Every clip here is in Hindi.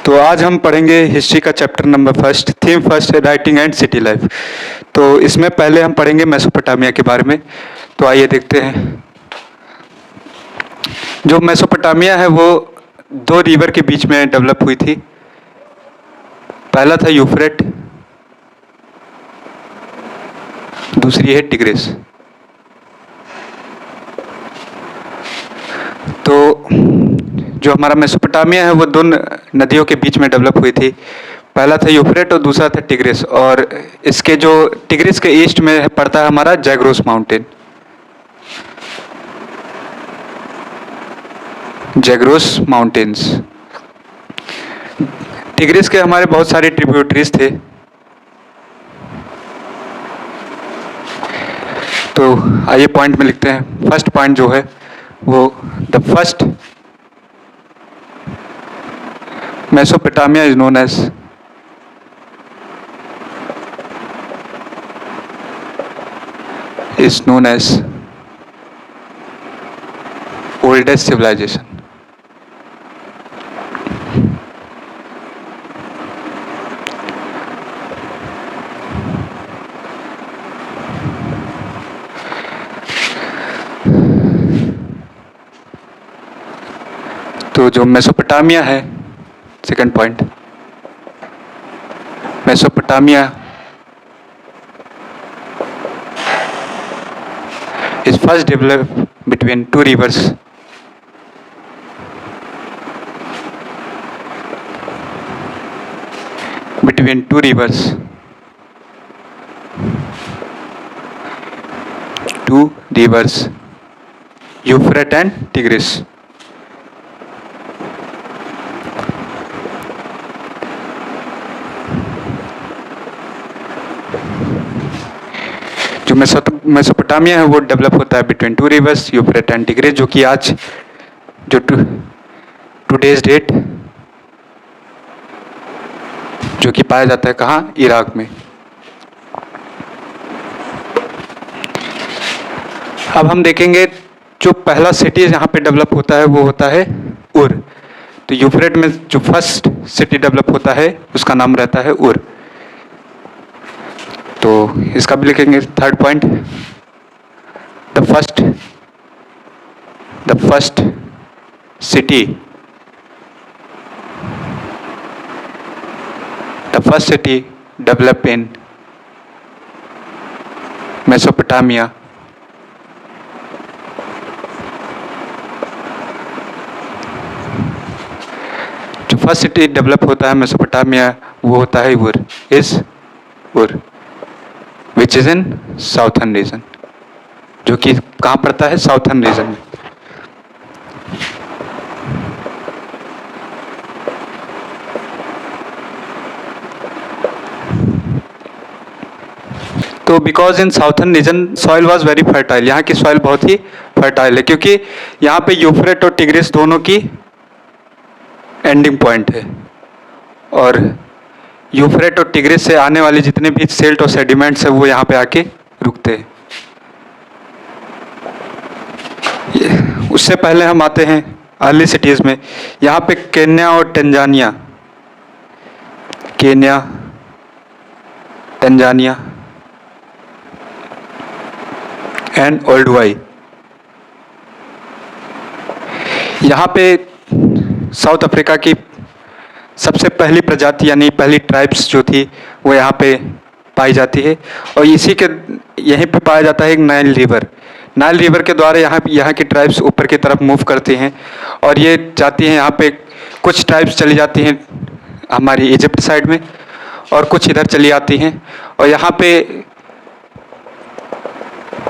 तो आज हम पढ़ेंगे हिस्ट्री का chapter number first, theme first, writing and city life. तो इसमें पहले हम पढ़ेंगे मेसोपोटामिया के बारे में। तो आइए देखते हैं। जो मेसोपोटामिया है वो दो रिवर के बीच में डेवलप हुई थी। पहला था यूफ्रेट, दूसरी है टिग्रिस। तो जो हमारा मेसोपोटामिया है वो दो नदियों के बीच में डेवलप हुई थी। पहला था यूफ्रेट और दूसरा था टिग्रिस। और इसके जो टिग्रिस के ईस्ट में पड़ता है हमारा Zagros mountain, Zagros mountains. Tigris के हमारे बहुत सारे ट्रिब्यूटरीज थे। तो आइए पॉइंट में लिखते हैं। फर्स्ट पॉइंट जो है वो the first Mesopotamia is known as oldest civilization. तो जो मेसोपोटामिया है, second point, Mesopotamia is first developed between two rivers, Euphrates and Tigris. जो मेसोपोटामिया है वो डेवलप होता है between two rivers, Euphrates and Tigris, जो कि आज जो टुडेज डेट जो कि पाया जाता है कहाँ, इराक में। अब हम देखेंगे जो पहला सिटी यहाँ पे डेवलप होता है वो होता है उर। तो यूफ्रेट में जो फर्स्ट सिटी डेवलप होता है उसका नाम रहता है उर। तो इसका भी लिखेंगे third point, the first city develop in Mesopotamia जो फर्स्ट सिटी डेवलप होता है मेसोपोटामिया वो होता है उर, which is in southern reason, जो कि कहाँ पड़ता है, साउथर्न रीजन में। तो because in southern reason soil was very fertile, यहाँ की सॉइल बहुत ही फर्टाइल है, क्योंकि यहाँ पे यूफ्रेट और टिग्रिस दोनों की एंडिंग पॉइंट है। और यूफ्रेट और टिग्रिस से आने वाले जितने भी सिल्ट और सेडिमेंट्स है वो यहाँ पे आके रुकते हैं। उससे पहले हम आते हैं अर्ली सिटीज़ में। यहाँ पे केन्या और तंजानिया एंड ओल्डुआई, यहाँ पे साउथ अफ्रीका की सबसे पहली प्रजाति यानी पहली ट्राइब्स जो थी वो यहाँ पे पाई जाती है। और इसी के यहीं पे पाया जाता है एक नाइल रिवर के द्वारा यहाँ की ट्राइब्स ऊपर की तरफ मूव करती हैं और ये जाती हैं। यहाँ पे कुछ ट्राइब्स चली जाती हैं हमारी इजिप्ट साइड में और कुछ इधर चली आती हैं। और यहाँ पे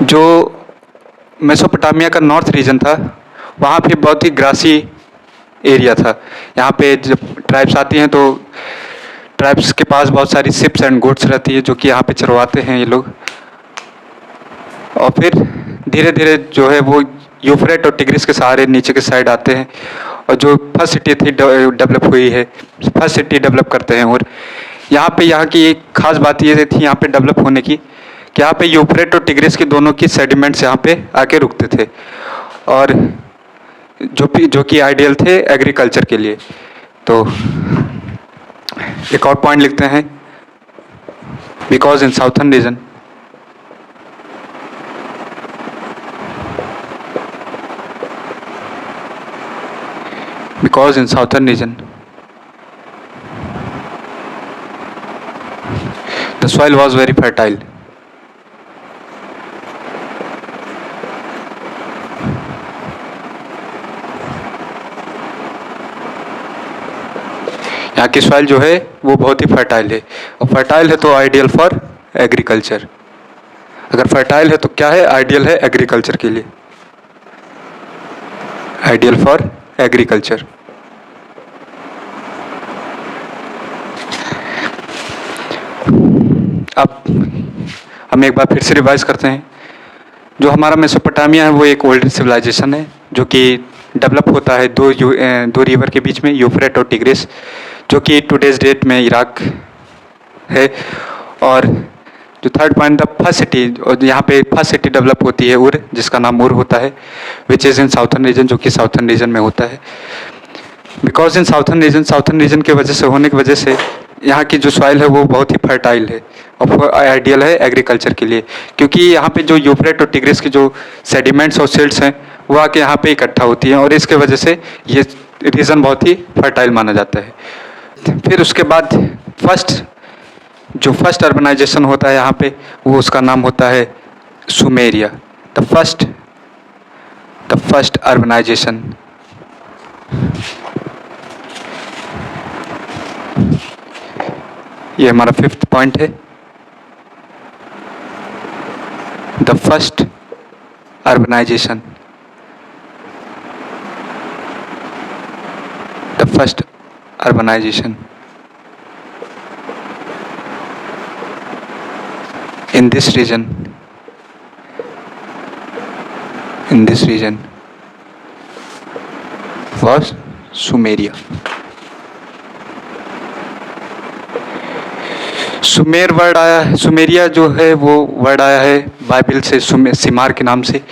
जो मेसोपोटामिया का नॉर्थ रीजन था वहाँ पे बहुत ही ग्रासी एरिया था। यहाँ पे जब ट्राइब्स आती हैं तो ट्राइब्स के पास बहुत सारी शिप्स एंड गोट्स रहती है जो कि यहाँ पे चरवाते हैं ये लोग। और फिर धीरे धीरे जो है वो यूफ्रेट और टिग्रिस के सहारे नीचे के साइड आते हैं और जो फर्स्ट सिटी थी डेवलप हुई है, फर्स्ट सिटी डेवलप करते हैं। और यहाँ की एक खास बात ये थी यहाँ पे डेवलप होने की कि यहाँ पे यूफ्रेट और टिग्रिस की दोनों की सेडिमेंट्स यहाँ पे आके रुकते थे और जो कि आइडियल थे एग्रीकल्चर के लिए। तो एक और पॉइंट लिखते हैं, because in southern reason because in southern region the soil was very fertile. यहाँ की सॉइल जो है वो बहुत ही फर्टाइल है, और फर्टाइल है तो आइडियल फॉर एग्रीकल्चर। अगर फर्टाइल है तो क्या है, आइडियल है एग्रीकल्चर के लिए, आइडियल फॉर एग्रीकल्चर। अब हम एक बार फिर से रिवाइज करते हैं। जो हमारा मेसोपोटामिया है वो एक ओल्ड सिविलाइजेशन है जो कि डेवलप होता है दो रिवर के बीच में, यूफ्रेट और टिग्रिस, जो कि टुडेज डेट में इराक है। और जो third point, the first city, और यहाँ पे फर्स्ट सिटी डेवलप होती है उर, जिसका नाम उर होता है, which is in southern reason, जो कि साउथर्न रीजन में होता है। बिकॉज इन साउथर्न रीजन के वजह से होने की वजह से यहाँ की जो सॉइल है वो बहुत ही फर्टाइल है और आइडियल है एग्रीकल्चर के लिए, क्योंकि यहाँ पे जो यूफ्रेट और टिग्रिस की जो सेडिमेंट्स और सिल्ट्स हैं वो आके यहाँ पे इकट्ठा होती हैं, और इसके वजह से ये रीजन बहुत ही फर्टाइल माना जाता है। फिर उसके बाद जो फर्स्ट अर्बनाइजेशन होता है यहाँ पे, वो उसका नाम होता है सुमेरिया। The first urbanization. ये हमारा फिफ्थ पॉइंट है, the first urbanization. The first urbanization in this region was Sumeria. Sumer word आया है, सुमेरिया जो है वो वर्ड आया है बाइबल से, सिमार के नाम से।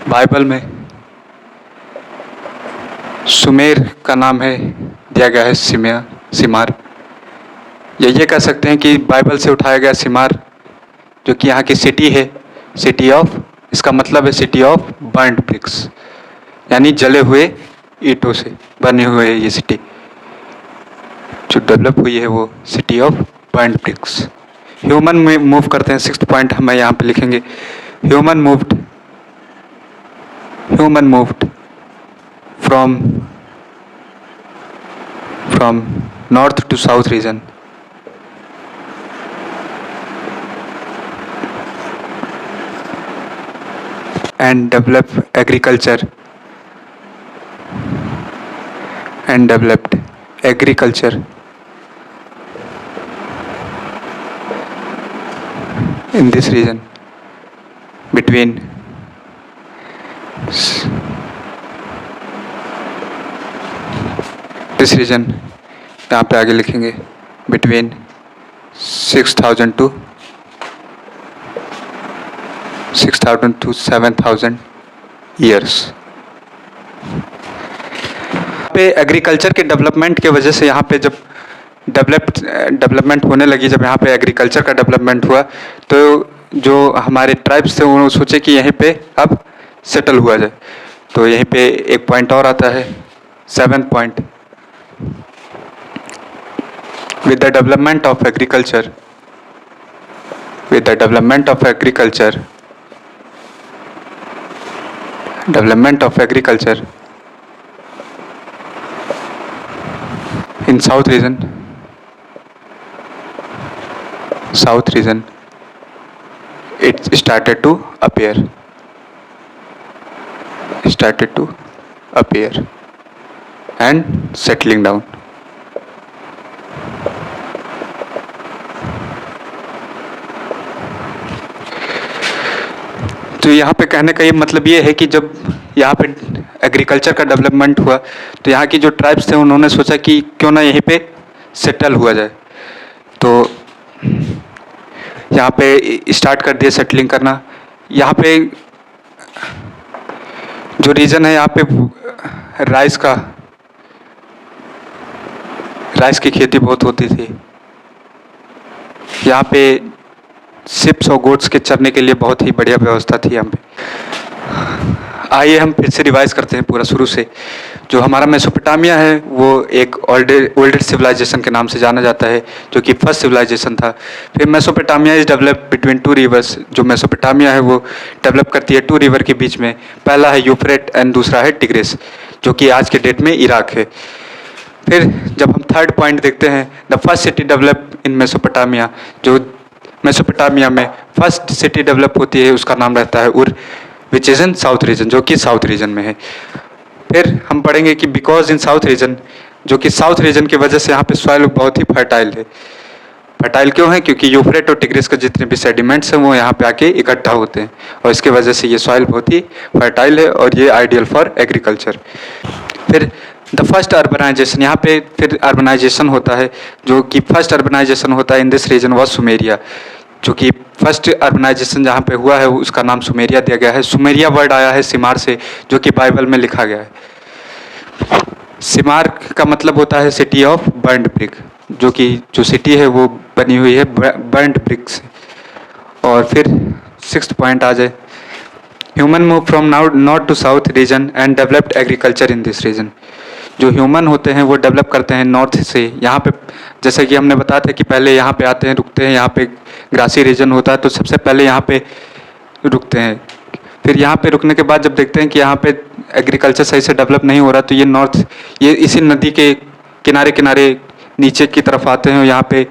बाइबल में सुमेर का नाम है दिया गया है सिमार, या ये कह सकते हैं कि बाइबल से उठाया गया सिमार, जो कि यहाँ की सिटी है, सिटी ऑफ, इसका मतलब है सिटी ऑफ बर्न्ड ब्रिक्स, यानी जले हुए ईंटों से बने हुए ये सिटी जो डेवलप हुई है, वो city of burned bricks. Human में मूव करते हैं, सिक्स्थ पॉइंट हम यहाँ पे लिखेंगे, human moved from north to south region and developed agriculture in this region between this region, यहाँ पे आगे लिखेंगे between 6,000 to 7,000 ईयर्स। पे एग्रीकल्चर के डेवलपमेंट के वजह से यहाँ पे जब डेवलपमेंट होने लगी, जब यहाँ पे एग्रीकल्चर का डेवलपमेंट हुआ, तो जो हमारे ट्राइब्स थे उन्होंने सोचे कि यहीं पे अब सेटल हुआ जाए। तो यहीं पे एक पॉइंट और आता है, 7th point, with the development of agriculture in south region it started to appear and settling down. तो यहाँ पे कहने का ये मतलब ये है कि जब यहाँ पे एग्रीकल्चर का डेवलपमेंट हुआ तो यहाँ की जो ट्राइब्स थे उन्होंने सोचा कि क्यों ना यहीं पे सेटल हुआ जाए। तो यहाँ पे स्टार्ट कर दिया सेटलिंग करना। यहाँ पे जो रीजन है, यहाँ पे राइस का राइस की खेती बहुत होती थी। यहाँ पे शिप्स और गोट्स के चरने के लिए बहुत ही बढ़िया व्यवस्था थी यहाँ पे। आइए हम फिर से रिवाइज करते हैं पूरा शुरू से। जो हमारा मेसोपोटामिया है वो एक ओल्डेस्ट सिविलाइजेशन के नाम से जाना जाता है, जो कि फर्स्ट सिविलाइजेशन था। फिर Mesopotamia is develop between two reverse. जो मेसोपोटामिया है वो डेवलप करती है टू रिवर के बीच में। पहला है यूफ्रेट एंड दूसरा है टिग्रिस, जो कि आज के डेट में इराक है। फिर जब हम थर्ड पॉइंट देखते हैं, the first city develop in Mesopotamia. जो मेसोपोटामिया में फर्स्ट सिटी डेवलप होती है उसका नाम रहता है उर, which is in south region, जो कि साउथ रीजन में है। फिर हम पढ़ेंगे कि बिकॉज इन साउथ रीजन, जो कि साउथ रीजन की वजह से यहाँ पे सॉइल बहुत ही फर्टाइल है। फर्टाइल क्यों है? क्योंकि यूफ्रेट और टिग्रिस के जितने भी सेडिमेंट्स हैं वो यहाँ पे आके इकट्ठा होते हैं, और इसके वजह से ये सॉइल बहुत ही फर्टाइल है और ये आइडियल फॉर एग्रीकल्चर। फिर द फर्स्ट अर्बनाइजेशन, यहाँ पे फिर अर्बनाइजेशन होता है। जो कि फर्स्ट अर्बनाइजेशन होता है in this region was Sumeria. जो कि फर्स्ट अर्बनाइजेशन जहाँ पे हुआ है उसका नाम सुमेरिया दिया गया है। सुमेरिया वर्ड आया है सिमार से, जो कि बाइबल में लिखा गया है। सिमार का मतलब होता है सिटी ऑफ बर्न्ड ब्रिक, जो कि जो सिटी है वो बनी हुई है बर्न्ड ब्रिक से। और फिर सिक्स्थ पॉइंट आ जाए, human move from north to south region and developed agriculture in this region. जो ह्यूमन होते हैं वो डेवलप करते हैं नॉर्थ से। यहाँ पे जैसे कि हमने बताया था कि पहले यहाँ पे आते हैं, रुकते हैं, यहाँ पे ग्रासी रीजन होता है तो सबसे पहले यहाँ पे रुकते हैं। फिर यहाँ पे रुकने के बाद जब देखते हैं कि यहाँ पे एग्रीकल्चर सही से डेवलप नहीं हो रहा तो ये नॉर्थ, ये इसी नदी के किनारे किनारे नीचे की तरफ आते हैं और यहाँ पे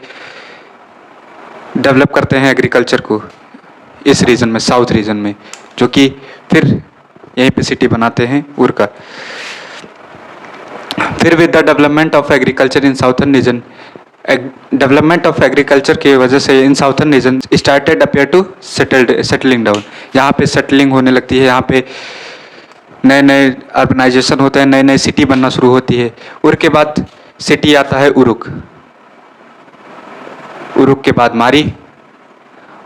डेवलप करते हैं एग्रीकल्चर को इस रीजन में, साउथ रीजन में, जो कि फिर यहीं पे सिटी बनाते हैं उर का। फिर with the development of agriculture in southern region, development of agriculture की वजह से in southern region started appear to settling down. यहाँ पे सेटलिंग होने लगती है, यहाँ पे नए नए अर्बनाइजेशन होते हैं, नए नए सिटी बनना शुरू होती है। उर के बाद सिटी आता है उरुक, उरुक के बाद मारी,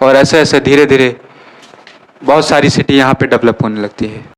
और ऐसे ऐसे धीरे धीरे बहुत सारी सिटी यहाँ पे डेवलप होने लगती है।